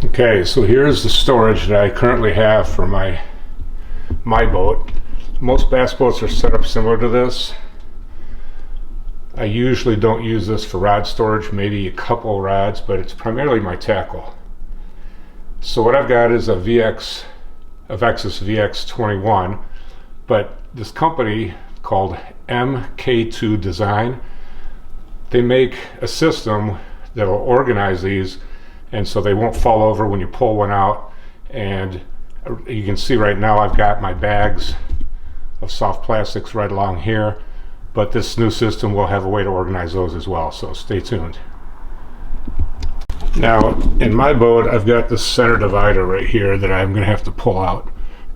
Okay, so here's the storage that I currently have for my boat. Most bass boats are set up similar to this. I usually don't use this for rod storage, maybe a couple rods, but it's primarily my tackle. So what I've got is a VX, a Vexus VX21, but this company called MK2 Design, they make a system that will organize these, and so they won't fall over when you pull one out. And you can see right now I've got my bags of soft plastics right along here, but this new system will have a way to organize those as well, so stay tuned. Now in my boat I've got this center divider right here that I'm going to have to pull out,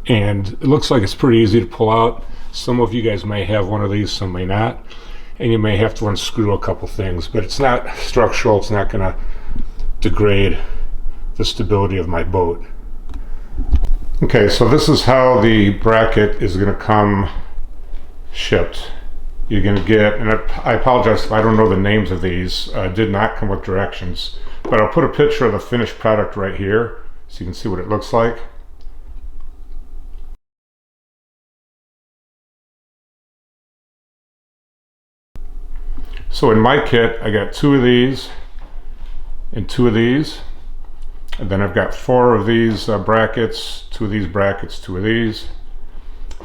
and it looks like it's pretty easy to pull out. Some of you guys may have one of these, some may not, and you may have to unscrew a couple things, but it's not structural. It's not going to degrade the stability of my boat. Okay, so this is how the bracket is going to come shipped. You're going to get, and I apologize if I don't know the names of these, did not come with directions, but I'll put a picture of the finished product right here so you can see what it looks like. So in my kit I got 2 of these and 2 of these, and then I've got 4 of these brackets, 2 of these brackets, 2 of these,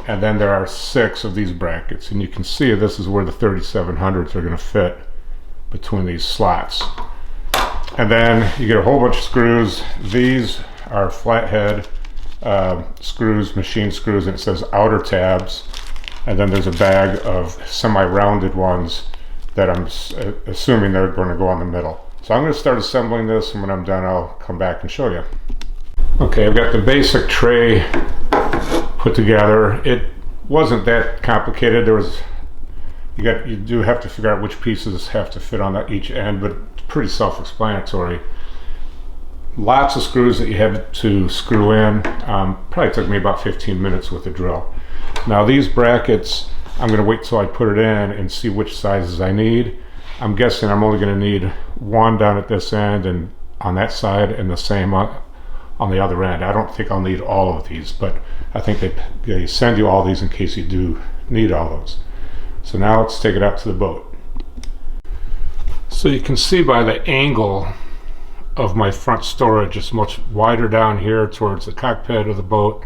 and then there are 6 of these brackets, and you can see this is where the 3700s are going to fit between these slots. And then you get a whole bunch of screws. These are flathead screws, machine screws, and it says outer tabs, and then there's a bag of semi-rounded ones that I'm assuming they're going to go on the middle. So I'm going to start assembling this, and when I'm done I'll come back and show you. Okay, I've got the basic tray put together. It wasn't that complicated. There was, you do have to figure out which pieces have to fit on each end, but it's pretty self-explanatory. Lots of screws that you have to screw in. Probably took me about 15 minutes with the drill. Now these brackets, I'm going to wait till I put it in and see which sizes I need. I'm guessing I'm only going to need one down at this end and on that side, and the same on the other end. I don't think I'll need all of these, but I think they send you all these in case you do need all those. So now let's take it out to the boat. So you can see by the angle of my front storage, it's much wider down here towards the cockpit of the boat,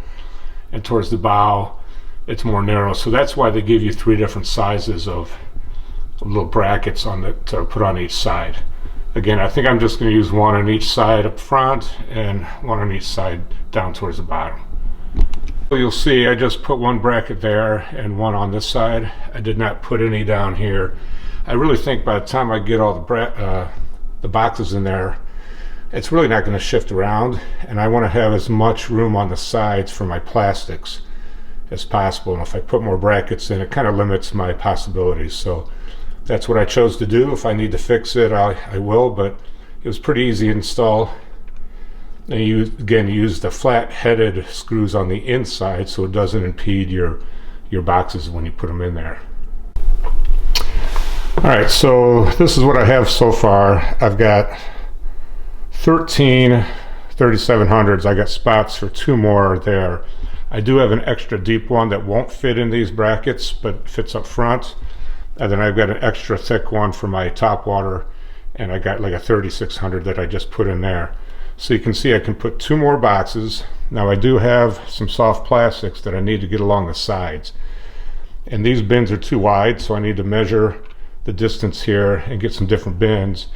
and towards the bow it's more narrow. So that's why they give you 3 different sizes of little brackets on to put on each side. Again, I think I'm just going to use one on each side up front and one on each side down towards the bottom. So you'll see I just put one bracket there and one on this side. I did not put any down here. I really think by the time I get all the boxes in there, it's really not going to shift around, and I want to have as much room on the sides for my plastics as possible. And if I put more brackets in, it kind of limits my possibilities. So that's what I chose to do. If I need to fix it, I will, but it was pretty easy to install. And you again use the flat-headed screws on the inside so it doesn't impede your boxes when you put them in there. Alright, so this is what I have so far. I've got 13 3700s. I got spots for 2 more there. I do have an extra deep one that won't fit in these brackets but fits up front, and then I've got an extra thick one for my top water, and I got like a 3600 that I just put in there. So you can see I can put 2 more boxes. Now I do have some soft plastics that I need to get along the sides, and these bins are too wide, so I need to measure the distance here and get some different bins.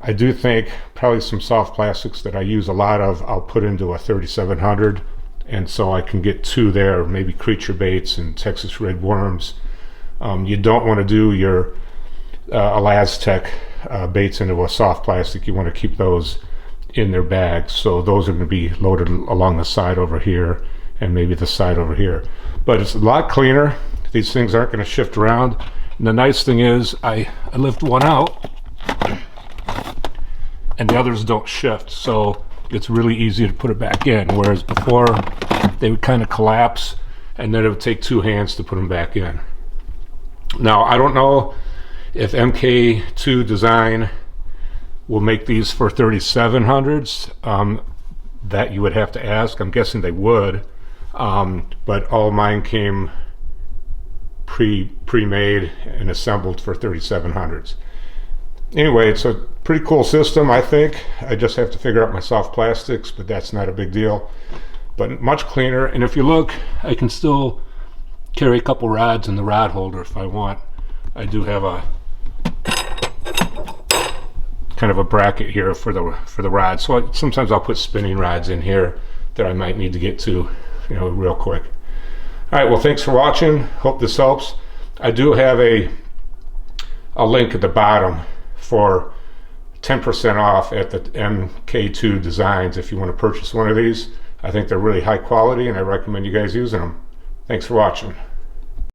I do think probably some soft plastics that I use a lot of I'll put into a 3700, and so I can get 2 there, maybe creature baits and Texas red worms. You don't want to do your Elastec baits into a soft plastic. You want to keep those in their bags, so those are going to be loaded along the side over here and maybe the side over here. But it's a lot cleaner. These things aren't going to shift around, and the nice thing is I lift one out and the others don't shift, so it's really easy to put it back in, whereas before they would kind of collapse and then it would take 2 hands to put them back in. Now I don't know if MK2 Design will make these for 3700s. that you would have to ask. I'm guessing they would, but all mine came pre-made and assembled for 3700s. Anyway, it's a pretty cool system, I think. I just have to figure out my soft plastics, but that's not a big deal. But much cleaner, and if you look, I can still carry a couple rods in the rod holder if I want. I do have a kind of a bracket here for the rods, so sometimes I'll put spinning rods in here that I might need to get to, you know, real quick. All right, well, thanks for watching. Hope this helps. I do have a link at the bottom for 10% off at the MK2 Designs if you want to purchase one of these. I think they're really high quality and I recommend you guys using them. Thanks for watching.